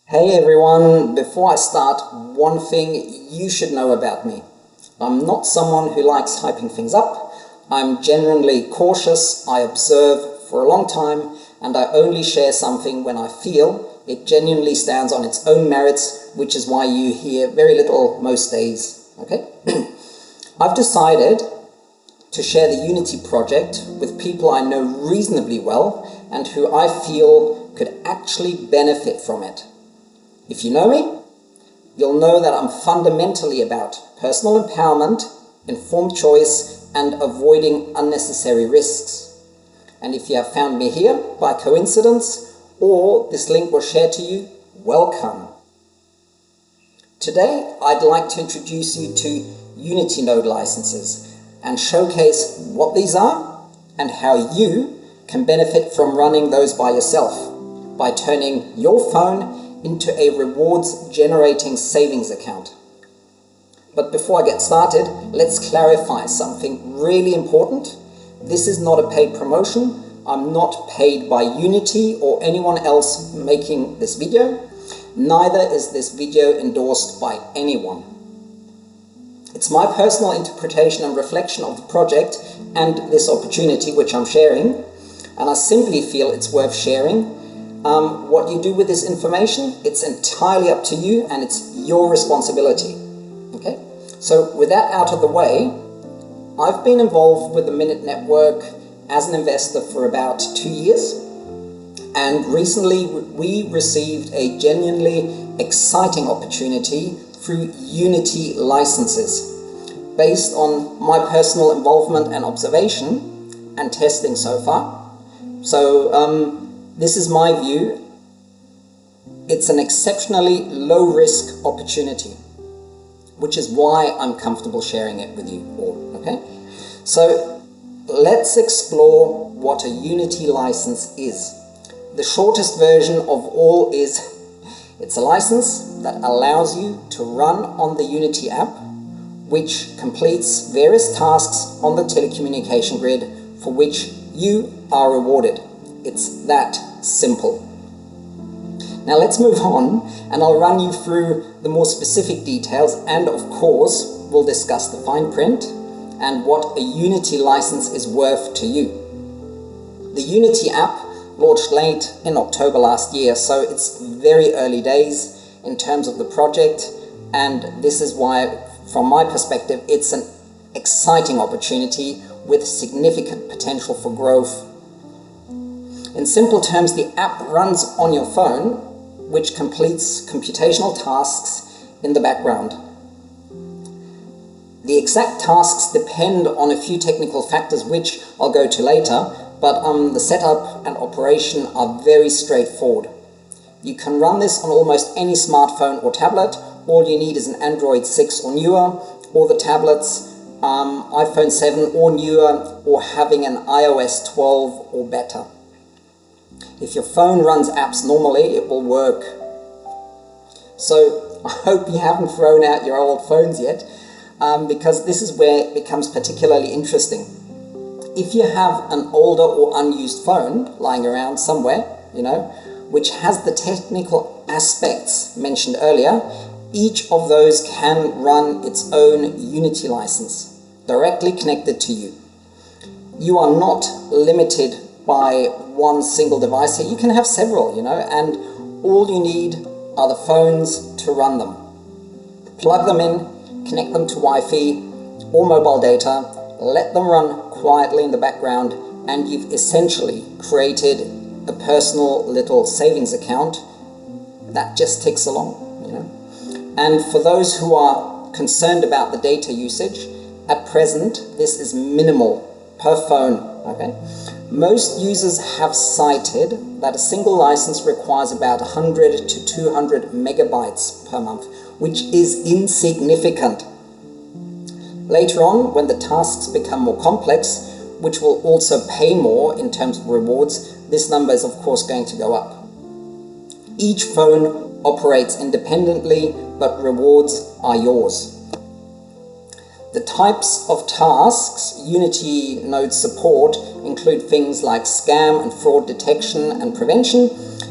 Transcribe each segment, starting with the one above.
Hey everyone, before I start, one thing you should know about me. I'm not someone who likes hyping things up. I'm generally cautious, I observe for a long time, and I only share something when I feel it genuinely stands on its own merits, which is why you hear very little most days, okay? I've decided to share the Unity project with people I know reasonably well and who I feel could actually benefit from it. If you know me, you'll know that I'm fundamentally about personal empowerment, informed choice, and avoiding unnecessary risks. And if you have found me here by coincidence, or this link was shared to you, welcome. Today, I'd like to introduce you to Unity node licenses and showcase what these are and how you can benefit from running those by yourself by turning your phone into a rewards generating savings account. But before I get started, let's clarify something really important. This is not a paid promotion. I'm not paid by Unity or anyone else making this video. Neither is this video endorsed by anyone. It's my personal interpretation and reflection of the project and this opportunity which I'm sharing, and I simply feel it's worth sharing. What you do with this information, it's entirely up to you and it's your responsibility. Okay? So with that out of the way, I've been involved with the Minute Network as an investor for about 2 years, and recently we received a genuinely exciting opportunity through Unity licenses based on my personal involvement and observation and testing so far. So this is my view. It's an exceptionally low-risk opportunity, which is why I'm comfortable sharing it with you all, okay? So let's explore what a Unity license is. The shortest version of all is, it's a license that allows you to run on the Unity app, which completes various tasks on the telecommunication grid for which you are rewarded. It's that simple. Now let's move on, and I'll run you through the more specific details, and of course we'll discuss the fine print and what a Unity license is worth to you. The Unity app launched late in October last year, so it's very early days in terms of the project, and this is why, from my perspective, it's an exciting opportunity with significant potential for growth. In simple terms, the app runs on your phone, which completes computational tasks in the background. The exact tasks depend on a few technical factors, which I'll go to later, but the setup and operation are very straightforward. You can run this on almost any smartphone or tablet. All you need is an Android 6 or newer, or the tablets, iPhone 7 or newer, or having an iOS 12 or better. If your phone runs apps normally, it will work. So I hope you haven't thrown out your old phones yet, because this is where it becomes particularly interesting. If you have an older or unused phone lying around somewhere, which has the technical aspects mentioned earlier, each of those can run its own Unity license directly connected to you. You are not limited by one single device here. You can have several, and all you need are the phones to run them. Plug them in, connect them to Wi-Fi or mobile data, let them run quietly in the background, and you've essentially created a personal little savings account that just ticks along, And for those who are concerned about the data usage, at present, this is minimal per phone, okay? Most users have cited that a single license requires about 100 to 200 megabytes per month, which is insignificant. Later on, when the tasks become more complex, which will also pay more in terms of rewards, this number is of course going to go up. Each phone operates independently, but rewards are yours. The types of tasks Unity nodes support include things like scam and fraud detection and prevention,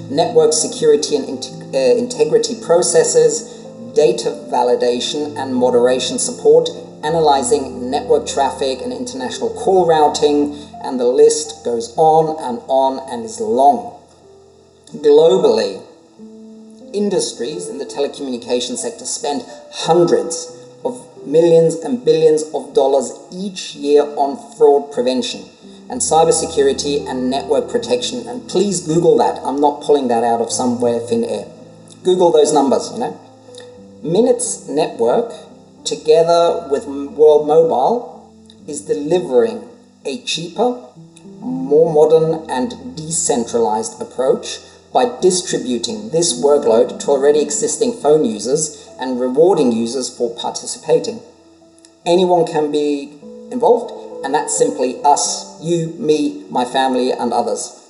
network security and integrity processes, data validation and moderation support, analyzing network traffic and international call routing, and the list goes on and is long. Globally, industries in the telecommunications sector spend hundreds of millions and billions of dollars each year on fraud prevention and cybersecurity and network protection. And please Google that. I'm not pulling that out of somewhere thin air. Google those numbers, Minutes Network, together with World Mobile, is delivering a cheaper, more modern and decentralized approach by distributing this workload to already existing phone users and rewarding users for participating. Anyone can be involved, and that's simply us, you, me, my family, and others.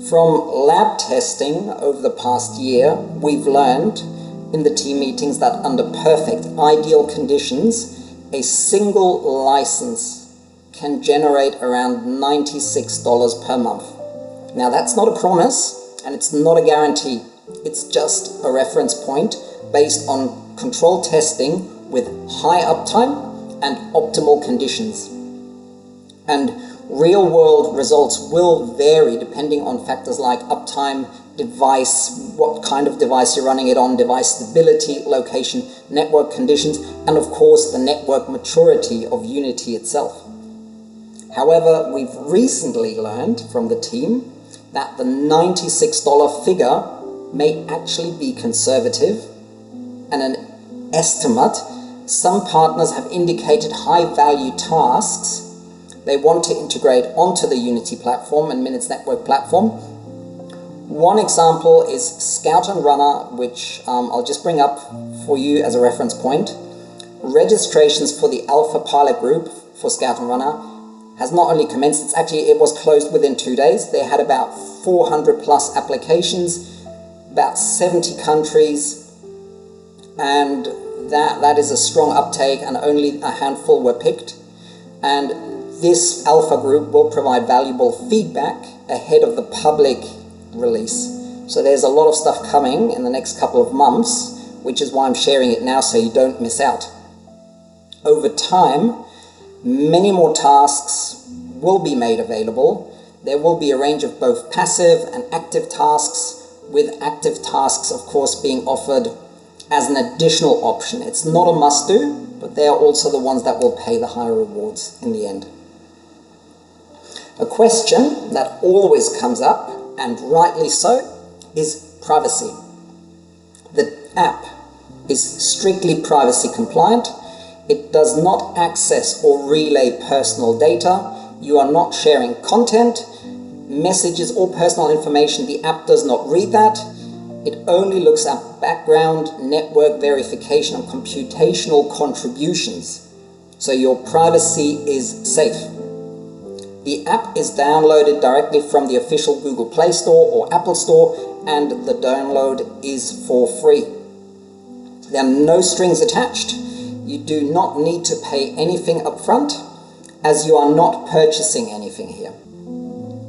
From lab testing over the past year, we've learned in the team meetings that under perfect, ideal conditions, a single license can generate around $96 per month. Now that's not a promise, and it's not a guarantee. It's just a reference point based on controlled testing with high uptime and optimal conditions. And real-world results will vary depending on factors like uptime, device, what kind of device you're running it on, device stability, location, network conditions, and of course the network maturity of Unity itself. However, we've recently learned from the team that the $96 figure may actually be conservative and an estimate. Some partners have indicated high-value tasks they want to integrate onto the Unity platform and Minutes Network platform. One example is Scout and Runner, which I'll just bring up for you as a reference point. Registrations for the Alpha Pilot Group for Scout and Runner has not only commenced, it was closed within 2 days. They had about 400 plus applications, about 70 countries, and that is a strong uptake, and only a handful were picked. And this alpha group will provide valuable feedback ahead of the public release. So there's a lot of stuff coming in the next couple of months, which is why I'm sharing it now so you don't miss out. Over time, many more tasks will be made available. There will be a range of both passive and active tasks, with active tasks, of course, being offered as an additional option. It's not a must-do, but they are also the ones that will pay the higher rewards in the end. A question that always comes up, and rightly so, is privacy. The app is strictly privacy compliant. It does not access or relay personal data. You are not sharing content, messages, or personal information. The app does not read that. It only looks at background, network verification, and computational contributions. So your privacy is safe. The app is downloaded directly from the official Google Play Store or Apple Store, and the download is for free. There are no strings attached. You do not need to pay anything upfront, as you are not purchasing anything here.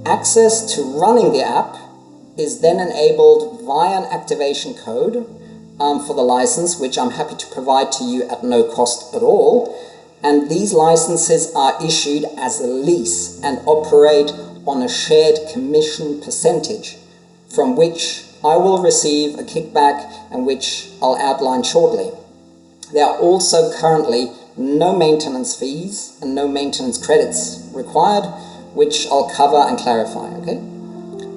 Access to running the app is then enabled via an activation code for the license, which I'm happy to provide to you at no cost at all. And these licenses are issued as a lease and operate on a shared commission percentage, from which I will receive a kickback and which I'll outline shortly. There are also currently no maintenance fees and no maintenance credits required, which I'll cover and clarify, okay?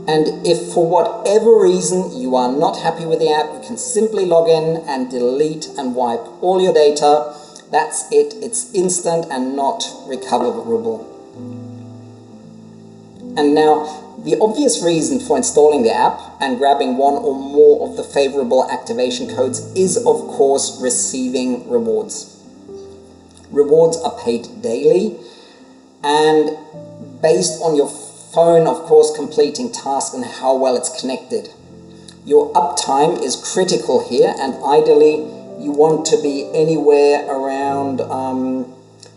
And if for whatever reason you are not happy with the app, you can simply log in and delete and wipe all your data. That's it. It's instant and not recoverable. And now, the obvious reason for installing the app and grabbing one or more of the favorable activation codes is, of course, receiving rewards. Rewards are paid daily and based on your phone, of course, completing tasks and how well it's connected. Your uptime is critical here, and ideally you want to be anywhere around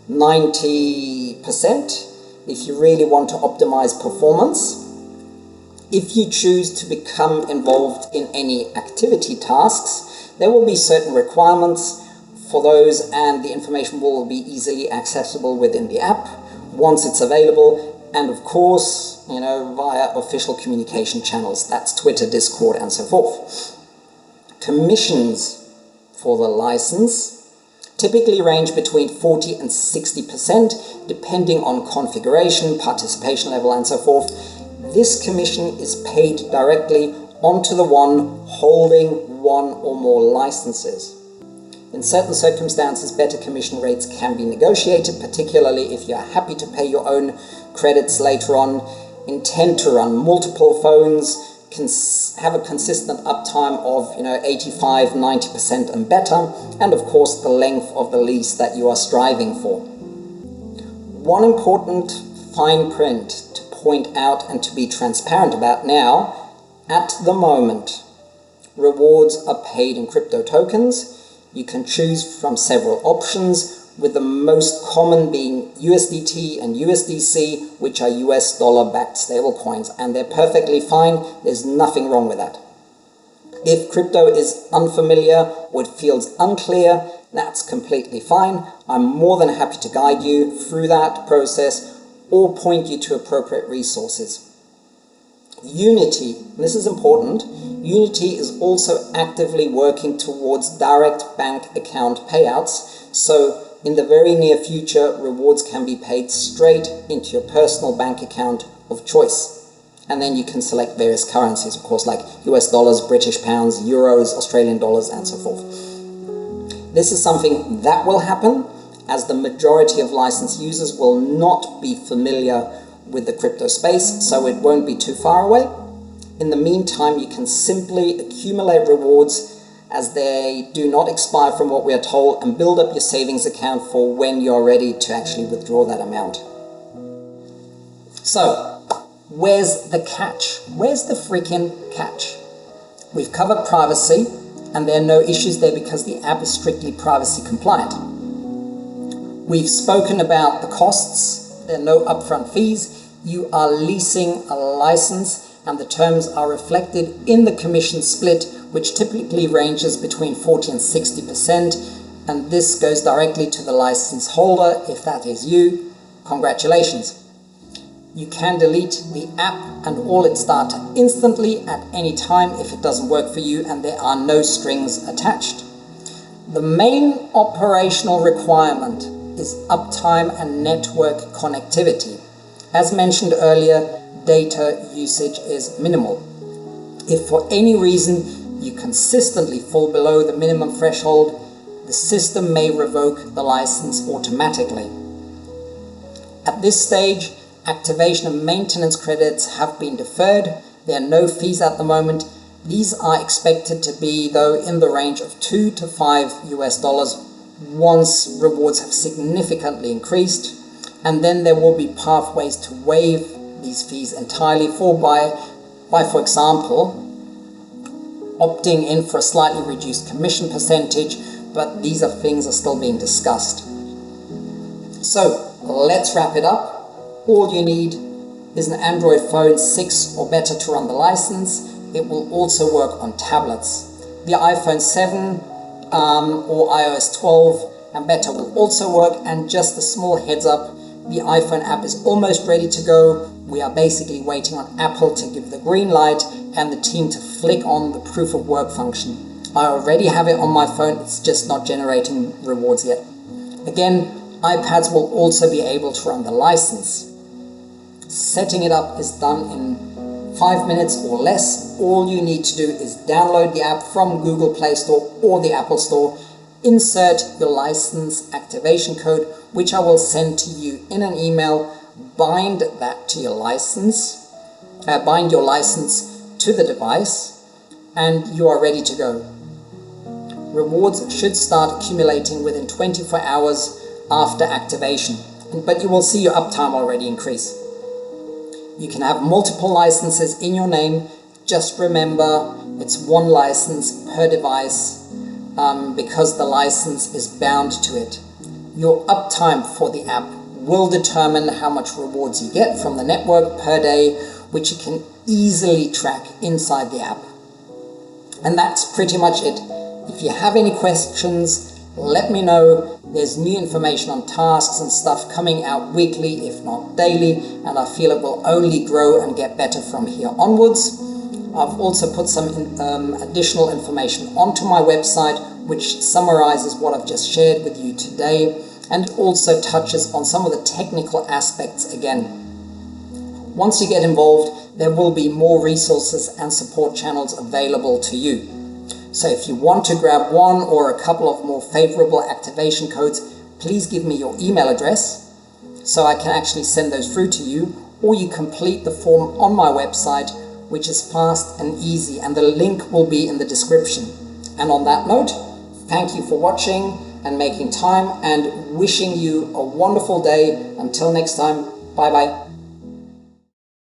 90% if you really want to optimize performance. If you choose to become involved in any activity tasks, there will be certain requirements for those, and the information will be easily accessible within the app once it's available, and of course, via official communication channels. That's Twitter, Discord, and so forth. Commissions for the license typically range between 40 and 60%, depending on configuration, participation level, and so forth. This commission is paid directly onto the one holding one or more licenses. In certain circumstances, better commission rates can be negotiated, particularly if you're happy to pay your own credits later on, intend to run multiple phones, can have a consistent uptime of 85, 90% and better, and of course the length of the lease that you are striving for. One important fine print to point out and to be transparent about now, at the moment, rewards are paid in crypto tokens. You can choose from several options, with the most common being USDT and USDC, which are US dollar-backed stablecoins, and they're perfectly fine. There's nothing wrong with that. If crypto is unfamiliar or it feels unclear, that's completely fine. I'm more than happy to guide you through that process or point you to appropriate resources. Unity, this is important, Unity is also actively working towards direct bank account payouts, so in the very near future, rewards can be paid straight into your personal bank account of choice. And then you can select various currencies, of course, like US dollars, British pounds, euros, Australian dollars, and so forth. This is something that will happen, as the majority of licensed users will not be familiar with the crypto space, so it won't be too far away. In the meantime, you can simply accumulate rewards as they do not expire from what we are told, and build up your savings account for when you're ready to actually withdraw that amount. So, where's the catch? Where's the freaking catch? We've covered privacy, and there are no issues there because the app is strictly privacy compliant. We've spoken about the costs. There are no upfront fees. You are leasing a license, and the terms are reflected in the commission split, which typically ranges between 40 and 60%, and this goes directly to the license holder. If that is you, congratulations. You can delete the app and all its data instantly at any time if it doesn't work for you, and there are no strings attached. The main operational requirement is uptime and network connectivity. As mentioned earlier, data usage is minimal. If for any reason you consistently fall below the minimum threshold, the system may revoke the license automatically. At this stage, activation and maintenance credits have been deferred. There are no fees at the moment. These are expected to be, though, in the range of $2 to $5 once rewards have significantly increased, and then there will be pathways to waive these fees entirely by for example, opting in for a slightly reduced commission percentage, but these things are still being discussed. So let's wrap it up. All you need is an Android phone 6 or better to run the license. It will also work on tablets. The iPhone 7 or iOS 12 and better will also work, and just a small heads up, the iPhone app is almost ready to go. We are basically waiting on Apple to give the green light and the team to flick on the proof of work function. I already have it on my phone, it's just not generating rewards yet. Again, iPads will also be able to run the license. Setting it up is done in 5 minutes or less. All you need to do is download the app from Google Play Store or the Apple Store, insert your license activation code, which I will send to you in an email, bind that to your license, bind your license to the device, and you are ready to go. Rewards should start accumulating within 24 hours after activation, but you will see your uptime already increase. You can have multiple licenses in your name. Just remember, it's one license per device because the license is bound to it. Your uptime for the app will determine how much rewards you get from the network per day, which easily track inside the app. And that's pretty much it. If you have any questions, let me know. There's new information on tasks and stuff coming out weekly, if not daily, and I feel it will only grow and get better from here onwards. I've also put some additional information onto my website, which summarizes what I've just shared with you today, and also touches on some of the technical aspects again. Once you get involved, there will be more resources and support channels available to you. So if you want to grab one or a couple of more favorable activation codes, please give me your email address so I can actually send those through to you, or you complete the form on my website, which is fast and easy, and the link will be in the description. And on that note, thank you for watching and making time, and wishing you a wonderful day. Until next time, bye bye.